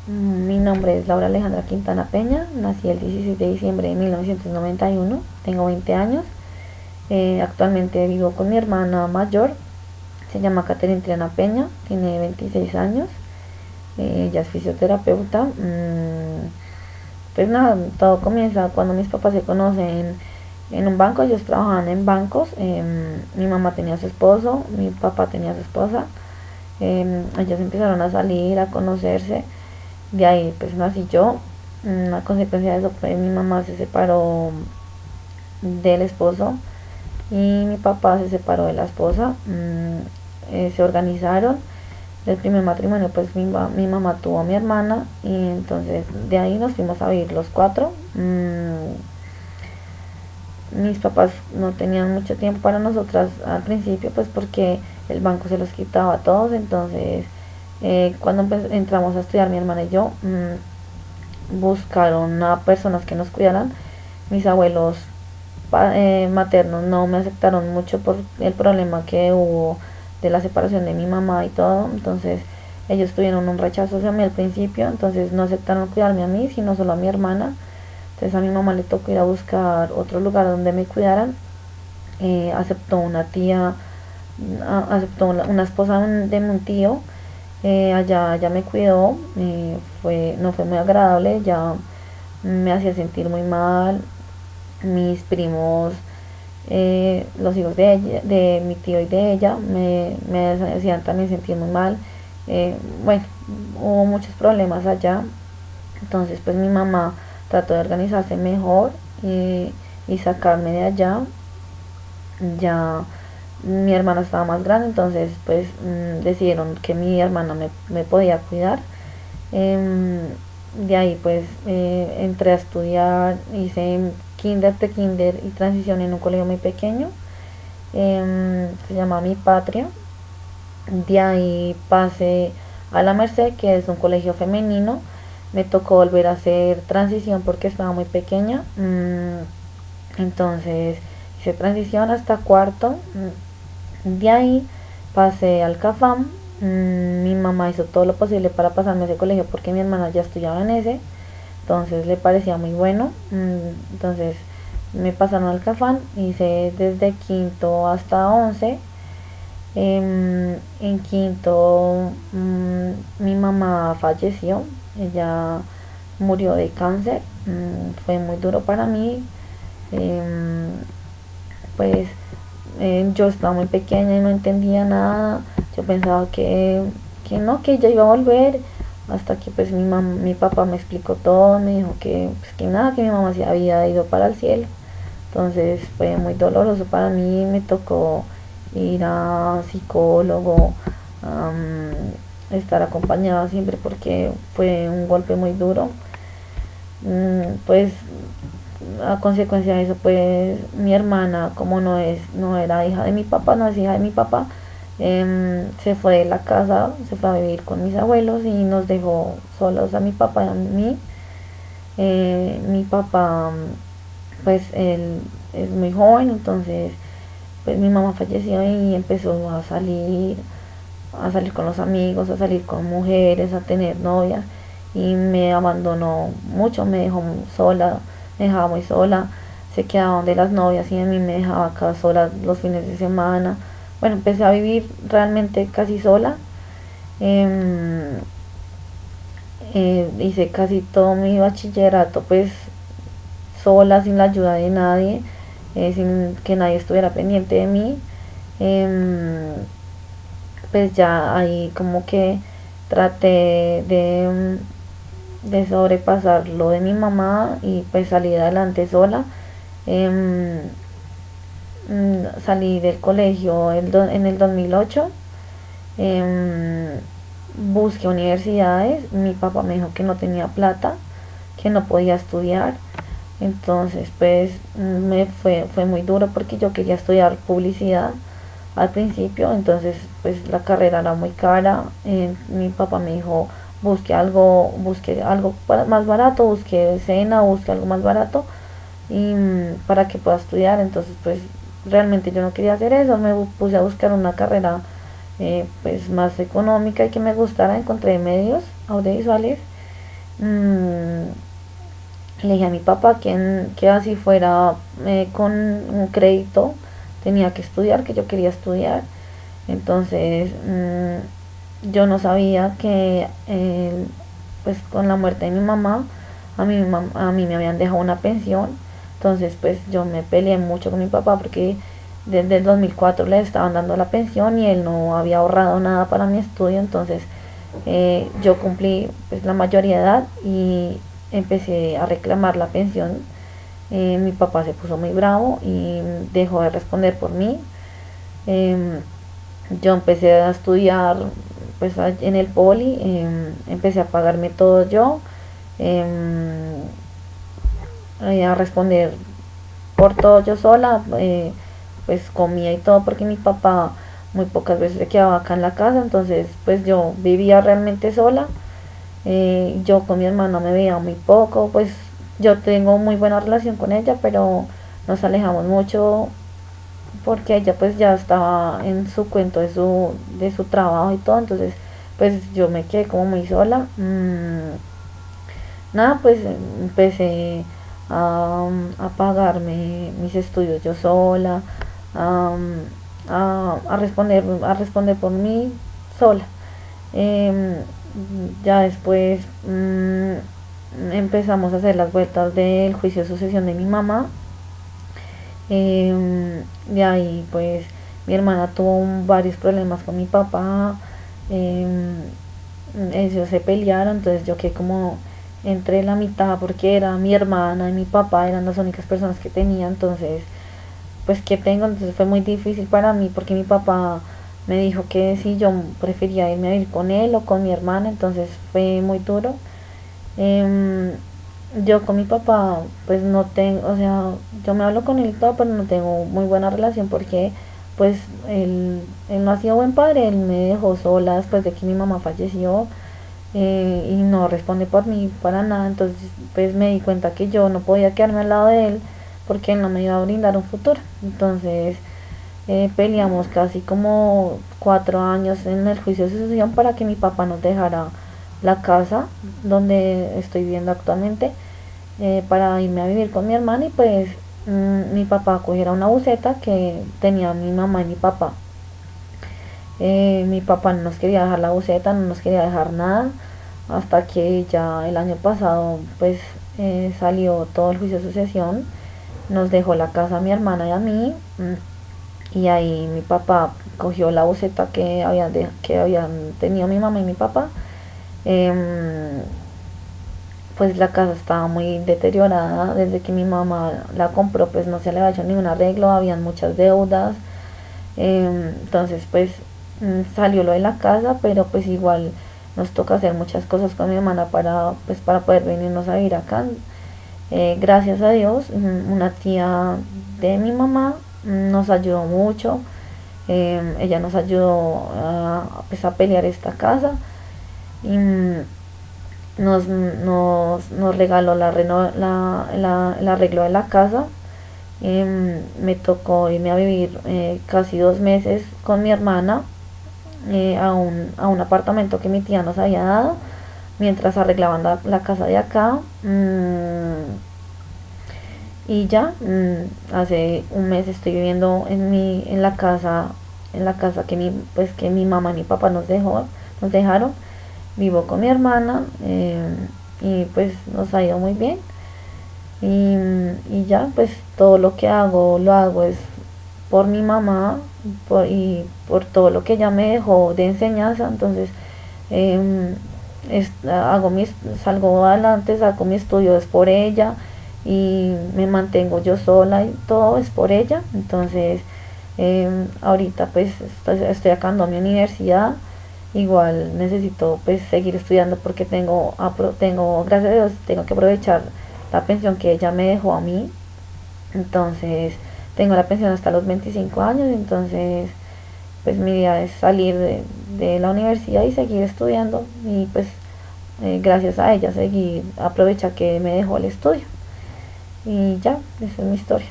Mi nombre es Laura Alejandra Quintana Peña, nací el 16 de diciembre de 1991, tengo 20 años, actualmente vivo con mi hermana mayor, se llama Caterina Triana Peña, tiene 26 años, ella es fisioterapeuta. Pues nada, todo comienza cuando mis papás se conocen en un banco, ellos trabajaban en bancos, mi mamá tenía su esposo, mi papá tenía su esposa, ellos empezaron a salir, a conocerse. De ahí pues nací yo. Una consecuencia de eso fue mi mamá se separó del esposo y mi papá se separó de la esposa. Se organizaron. Del primer matrimonio pues mi mamá tuvo a mi hermana y entonces de ahí nos fuimos a vivir los cuatro. Mis papás no tenían mucho tiempo para nosotras al principio pues porque el banco se los quitaba a todos. Entonces cuando entramos a estudiar mi hermana y yo, buscaron a personas que nos cuidaran. Mis abuelos maternos no me aceptaron mucho por el problema que hubo de la separación de mi mamá y todo. Entonces ellos tuvieron un rechazo hacia mí al principio, entonces no aceptaron cuidarme a mí, sino solo a mi hermana. Entonces a mi mamá le tocó ir a buscar otro lugar donde me cuidaran. Aceptó una tía, aceptó una esposa de un tío. Allá me cuidó. No fue muy agradable, ya me hacía sentir muy mal. Mis primos, los hijos de ella, de mi tío y de ella, me hacían también sentir muy mal. Bueno, hubo muchos problemas allá. Entonces pues mi mamá trató de organizarse mejor y sacarme de allá. Ya mi hermana estaba más grande, entonces pues decidieron que mi hermana me podía cuidar. Em, de ahí pues entré a estudiar, hice kinder, pre-kinder y transición en un colegio muy pequeño, se llama Mi Patria. De ahí pasé a La Merced, que es un colegio femenino. Me tocó volver a hacer transición porque estaba muy pequeña. Entonces hice transición hasta cuarto. De ahí pasé al CAFAM. Mi mamá hizo todo lo posible para pasarme a ese colegio porque mi hermana ya estudiaba en ese. Entonces le parecía muy bueno. Entonces me pasaron al CAFAM. Hice desde quinto hasta 11. En quinto, mi mamá falleció. Ella murió de cáncer. Fue muy duro para mí. Em, pues yo estaba muy pequeña y no entendía nada. Yo pensaba que no, que ella iba a volver. Hasta que pues mi papá me explicó todo, me dijo que, pues, que nada, que mi mamá se había ido para el cielo. Entonces fue muy doloroso para mí, me tocó ir a psicólogo, estar acompañada siempre porque fue un golpe muy duro. Pues a consecuencia de eso pues mi hermana, como no era hija de mi papá, no es hija de mi papá, se fue de la casa, se fue a vivir con mis abuelos y nos dejó solos a mi papá y a mí. Mi papá pues él es muy joven, entonces pues mi mamá falleció y empezó a salir con los amigos, a salir con mujeres, a tener novias y me abandonó mucho, me dejó sola, me dejaba muy sola. Se quedaba de las novias y a mí me dejaba acá sola los fines de semana. Bueno, empecé a vivir realmente casi sola. Em, Hice casi todo mi bachillerato pues sola, sin la ayuda de nadie, sin que nadie estuviera pendiente de mí. Em, pues ya ahí como que traté de sobrepasar lo de mi mamá y pues salir adelante sola. Em, Salí del colegio en el 2008. em, Busqué universidades, mi papá me dijo que no tenía plata, que no podía estudiar. Entonces pues fue muy duro porque yo quería estudiar publicidad al principio. Entonces pues la carrera era muy cara. Mi papá me dijo busque algo más barato, busque escena, busque algo más barato y para que pueda estudiar. Entonces pues realmente yo no quería hacer eso, me puse a buscar una carrera pues más económica y que me gustara. Encontré medios audiovisuales mm, le dije a mi papá que así fuera con un crédito, tenía que estudiar, que yo quería estudiar. Entonces yo no sabía que pues con la muerte de mi mamá, a mí me habían dejado una pensión. Entonces pues yo me peleé mucho con mi papá porque desde el 2004 le estaban dando la pensión y él no había ahorrado nada para mi estudio. Entonces yo cumplí pues la mayoría de edad y empecé a reclamar la pensión. Mi papá se puso muy bravo y dejó de responder por mí. Eh, yo empecé a estudiar pues en el poli, empecé a pagarme todo yo, eh, a responder por todo yo sola, pues comía y todo porque mi papá muy pocas veces se quedaba acá en la casa. Entonces pues yo vivía realmente sola. Yo con mi hermana me veía muy poco, pues yo tengo muy buena relación con ella, pero nos alejamos mucho porque ella pues ya estaba en su cuento de su trabajo y todo. Entonces pues yo me quedé como muy sola. Nada, pues empecé a pagarme mis estudios yo sola, a, a responder por mí sola. Em, ya después empezamos a hacer las vueltas del juicio de sucesión de mi mamá. De ahí pues mi hermana tuvo varios problemas con mi papá. em, Ellos se pelearon, entonces yo quedé como entre la mitad porque era mi hermana y mi papá, eran las únicas personas que tenía. Entonces pues que tengo, entonces fue muy difícil para mí porque mi papá me dijo que si yo prefería irme a vivir con él o con mi hermana. Entonces fue muy duro. Em, yo con mi papá pues no tengo, o sea, yo me hablo con él y todo, pero no tengo muy buena relación porque pues él no ha sido buen padre. Él me dejó sola después de que mi mamá falleció, y no responde por mí para nada. Entonces pues me di cuenta que yo no podía quedarme al lado de él porque él no me iba a brindar un futuro. Entonces peleamos casi como 4 años en el juicio de sucesión para que mi papá nos dejara la casa donde estoy viviendo actualmente, para irme a vivir con mi hermana. Y pues mi papá cogiera una buseta que tenía mi mamá y mi papá. Mi papá no nos quería dejar la buseta, no nos quería dejar nada, hasta que ya el año pasado pues salió todo el juicio de sucesión, nos dejó la casa a mi hermana y a mí. Y ahí mi papá cogió la buseta que habían tenido mi mamá y mi papá. Em, pues la casa estaba muy deteriorada desde que mi mamá la compró, pues no se le había hecho ningún arreglo, habían muchas deudas. Entonces pues salió lo de la casa, pero pues igual nos toca hacer muchas cosas con mi hermana para pues para poder venirnos a vivir acá. Gracias a Dios, una tía de mi mamá nos ayudó mucho. Ella nos ayudó pues a pelear esta casa y nos regaló el arreglo de la casa. Me tocó irme a vivir casi 2 meses con mi hermana, a un apartamento que mi tía nos había dado mientras arreglaban la casa de acá. Y ya hace un mes estoy viviendo en la casa que mi mamá y mi papá nos dejaron. Vivo con mi hermana, y pues nos ha ido muy bien. Y ya pues todo lo que hago lo hago es por mi mamá, y por todo lo que ella me dejó de enseñanza. Entonces em, salgo adelante, saco mi estudio es por ella, y me mantengo yo sola y todo es por ella. Entonces ahorita pues estoy acabando mi universidad. Igual necesito pues seguir estudiando porque tengo, gracias a Dios, tengo que aprovechar la pensión que ella me dejó a mí. Entonces tengo la pensión hasta los 25 años. Entonces pues mi idea es salir de la universidad y seguir estudiando, y pues gracias a ella seguir, aprovechar que me dejó el estudio. Y ya, esa es mi historia.